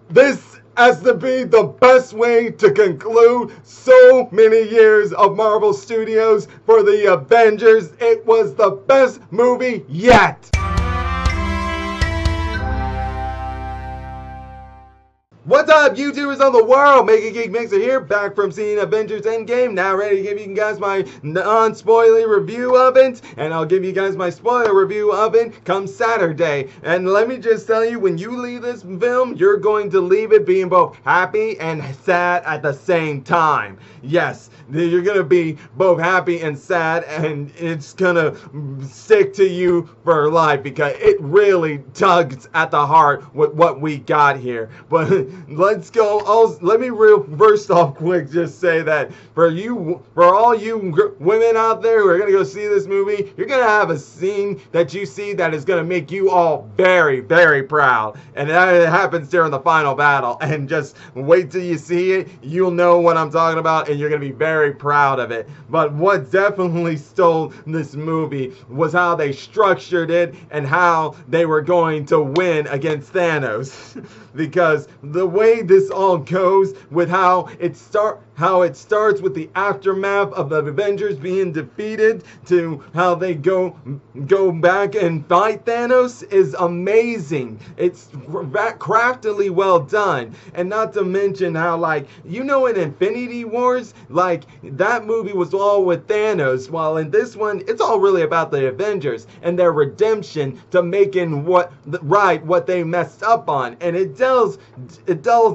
This has to be the best way to conclude so many years of Marvel Studios for the Avengers. It was the best movie yet. What's up, YouTubers of the world? Mega Geek Mixer here, back from seeing Avengers Endgame. Now ready to give you guys my non-spoiler review of it. And I'll give you guys my spoiler review of it come Saturday. And let me just tell you, when you leave this film, you're going to leave it being both happy and sad at the same time. Yes, you're going to be both happy and sad, and it's going to stick to you for life because it really tugs at the heart with what we got here. But let's go. Let me first off quick just say that for all you women out there who are going to go see this movie, you're going to have a scene that you see that is going to make you all very, very proud. And that happens during the final battle. And just wait till you see it. You'll know what I'm talking about, and you're going to be very proud of it. But what definitely stole this movie was how they structured it and how they were going to win against Thanos. Because the way this all goes with how it starts with the aftermath of the Avengers being defeated to how they go back and fight Thanos is amazing. It's craftily well done. And not to mention how, like, in Infinity Wars, like, that movie was all with Thanos, while in this one, it's all really about the Avengers and their redemption to making what they messed up on. And it delves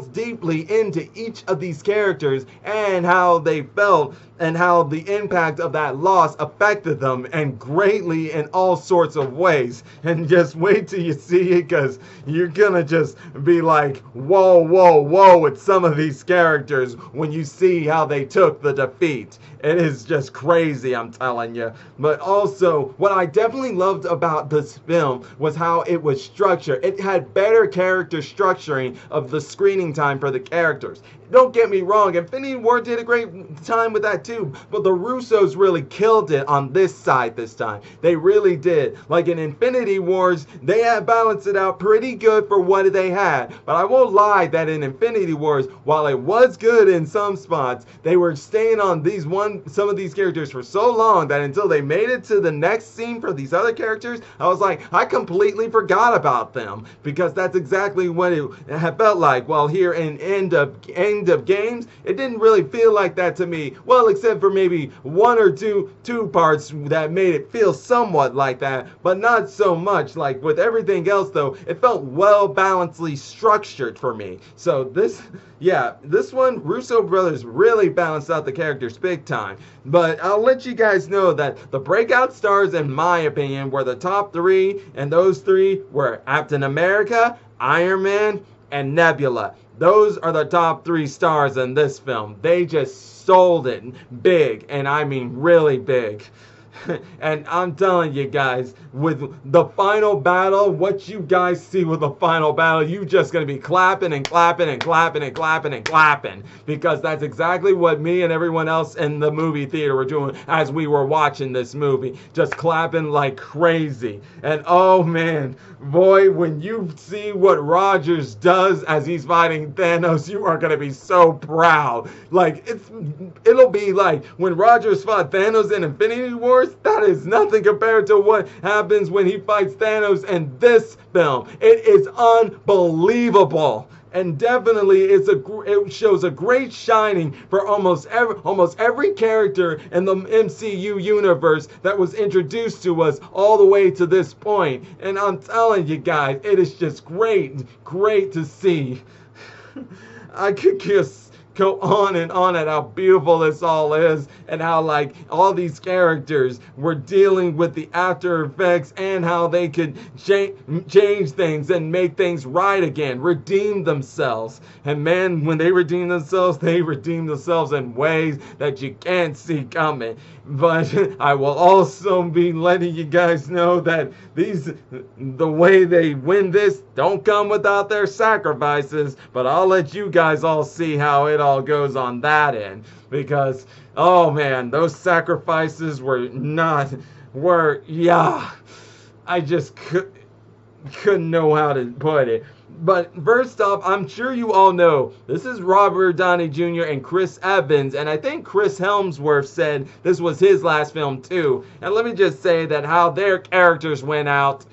deeply into each of these characters and how they felt and how the impact of that loss affected them and greatly in all sorts of ways. And just wait till you see it, because you're gonna just be like, whoa, whoa, whoa, with some of these characters when you see how they took the defeat. It is just crazy, I'm telling you. But also, what I definitely loved about this film was how it was structured. It had better character structuring of the screening time for the characters. Don't get me wrong, Infinity War did a great time with that too, but the Russos really killed it on this side this time. They really did. Like in Infinity Wars, they had balanced it out pretty good for what they had. But I won't lie that in Infinity Wars, while it was good in some spots, they were staying on some of these characters for so long that until they made it to the next scene for these other characters, I was like, I completely forgot about them, because that's exactly what it had felt like. While here in End of Games, it didn't really feel like that to me. Well, except for maybe one or two parts that made it feel somewhat like that, but not so much. Like with everything else though, it felt well balancedly structured for me. So this one, Russo brothers really balanced out the characters big time. But I'll let you guys know that the breakout stars, in my opinion, were the top three, and those three were Captain America, Iron Man, and Nebula. Those are the top three stars in this film. They just sold it big, and I mean really big. And I'm telling you guys, with the final battle, what you guys see with the final battle, you just gonna be clapping and clapping and clapping and clapping and clapping, because that's exactly what me and everyone else in the movie theater were doing as we were watching this movie, just clapping like crazy. And oh man, boy, when you see what Rogers does as he's fighting Thanos, you are gonna be so proud. Like it'll be like when Rogers fought Thanos in Infinity Wars. That is nothing compared to what happens when he fights Thanos in this film. It is unbelievable. And definitely it shows a great shining for almost every character in the MCU universe that was introduced to us all the way to this point. And I'm telling you guys, it is just great to see. I could just go on and on at how beautiful this all is, and how like all these characters were dealing with the after effects and how they could change things and make things right again, redeem themselves. And man, when they redeem themselves in ways that you can't see coming. But I will also be letting you guys know that the way they win this don't come without their sacrifices, but I'll let you guys all see how it all goes on that end, because oh man, those sacrifices I just could couldn't know how to put it. But first off, I'm sure you all know this is Robert Downey Jr. and Chris Evans, and I think Chris Helmsworth said this was his last film too. And let me just say that how their characters went out,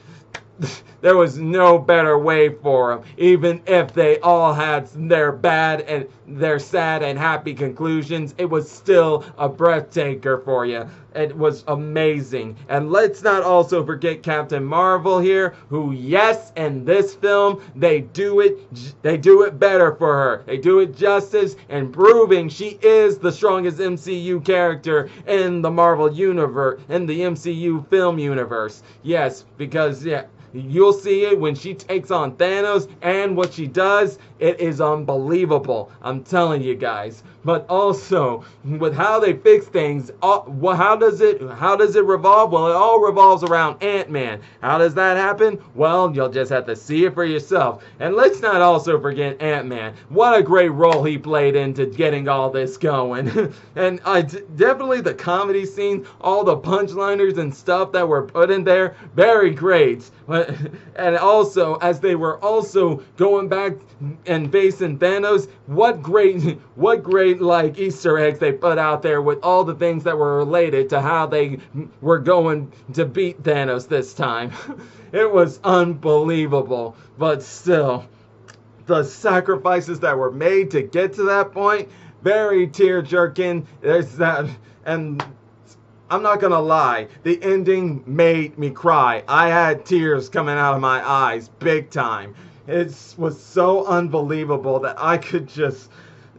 there was no better way for them. Even if they all had their bad and their sad and happy conclusions, it was still a breathtaker for you. It was amazing. And let's not also forget Captain Marvel here, who, yes, in this film, they do it better for her. They do it justice and proving she is the strongest MCU character in the Marvel universe, in the MCU film universe. Yes, because, yeah, you'll see it when she takes on Thanos, and what she does, it is unbelievable. I'm telling you guys. But also, with how they fix things, how does it revolve? Well, it all revolves around Ant-Man. How does that happen? Well, you'll just have to see it for yourself. And let's not also forget Ant-Man. What a great role he played into getting all this going. And definitely the comedy scenes, all the punchliners and stuff that were put in there, very great. And also, as they were also going back and facing Thanos, what great like Easter eggs they put out there with all the things that were related to how they were going to beat Thanos this time. It was unbelievable, but still, the sacrifices that were made to get to that point, very tear-jerking. There's that, and I'm not gonna lie, the ending made me cry. I had tears coming out of my eyes, big time. It was so unbelievable that I could just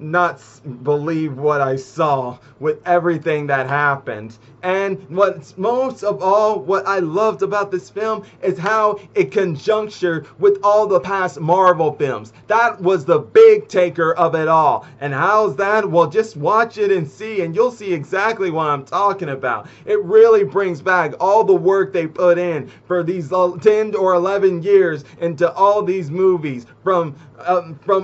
not believe what I saw with everything that happened. And what's most of all, what I loved about this film is how it conjunctured with all the past Marvel films. That was the big taker of it all. And how's that? Well, just watch it and see, and you'll see exactly what I'm talking about. It really brings back all the work they put in for these 10 or 11 years into all these movies, from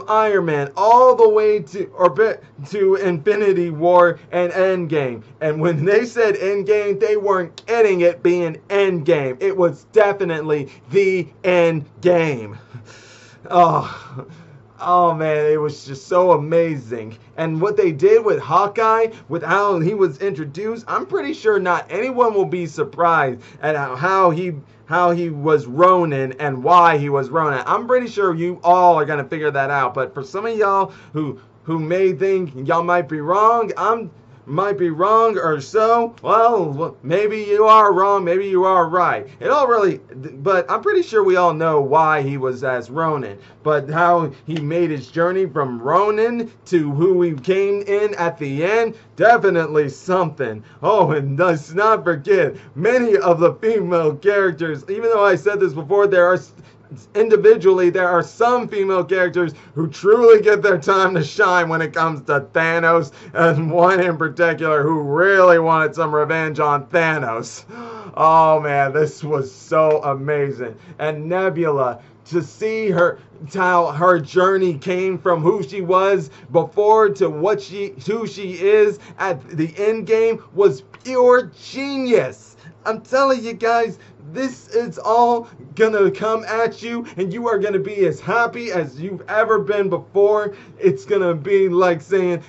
Iron Man all the way to Infinity War and Endgame. And when they said Endgame, they weren't getting it being Endgame. It was definitely the Endgame. Oh man, it was just so amazing. And what they did with Hawkeye, with how he was introduced, I'm pretty sure not anyone will be surprised at how he was Ronin and why he was Ronin. I'm pretty sure you all are going to figure that out. But for some of y'all who may think y'all might be wrong, might be wrong or so, well, maybe you are wrong, maybe you are right. It all really, but I'm pretty sure we all know why he was as Ronin. But how he made his journey from Ronin to who he came in at the end, definitely something. Oh, and let's not forget, many of the female characters, even though I said this before, individually, there are some female characters who truly get their time to shine when it comes to Thanos, and one in particular who really wanted some revenge on Thanos. Oh man, this was so amazing. And Nebula, to see how her journey came from who she was before to who she is at the end game was pure genius. I'm telling you guys, this is all gonna come at you, and you are gonna be as happy as you've ever been before. It's gonna be like saying,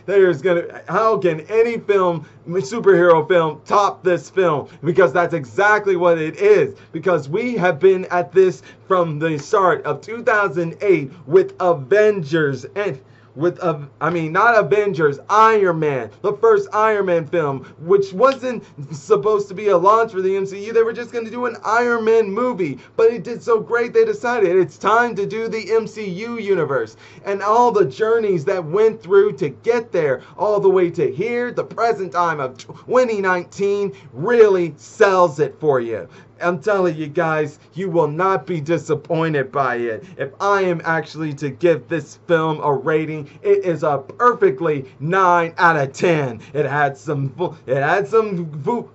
how can any superhero film, top this film? Because that's exactly what it is. Because we have been at this from the start of 2008 with Avengers and not Avengers, Iron Man, the first Iron Man film, which wasn't supposed to be a launch for the MCU. They were just going to do an Iron Man movie, but it did so great they decided it's time to do the MCU universe. And all the journeys that went through to get there, all the way to here, the present time of 2019, really sells it for you. I'm telling you guys, you will not be disappointed by it. If I am actually to give this film a rating, it is a perfectly 9 out of 10. It had some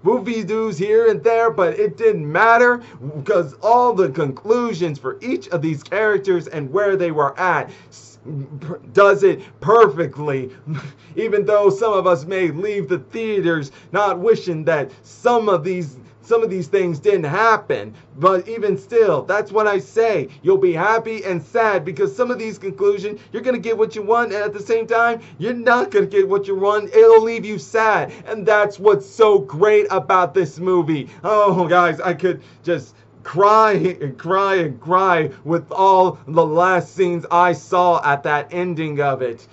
goofy doos here and there, but it didn't matter because all the conclusions for each of these characters and where they were at does it perfectly. Even though some of us may leave the theaters not wishing that some of some of these things didn't happen. But even still, that's what I say. You'll be happy and sad because some of these conclusions, you're going to get what you want, and at the same time, you're not going to get what you want. It'll leave you sad. And that's what's so great about this movie. Oh, guys, I could just cry and cry and cry with all the last scenes I saw at that ending of it.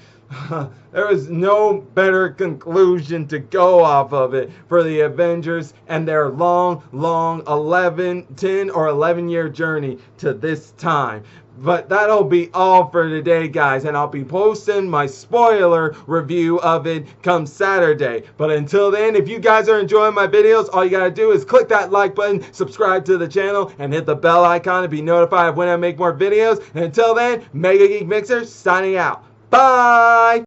There is no better conclusion to go off of it for the Avengers and their long 10 or 11 year journey to this time. But that'll be all for today, guys, and I'll be posting my spoiler review of it come Saturday. But until then, if you guys are enjoying my videos, all you gotta do is click that like button, subscribe to the channel, and hit the bell icon to be notified when I make more videos. And until then, Mega Geek Mixer signing out. Bye!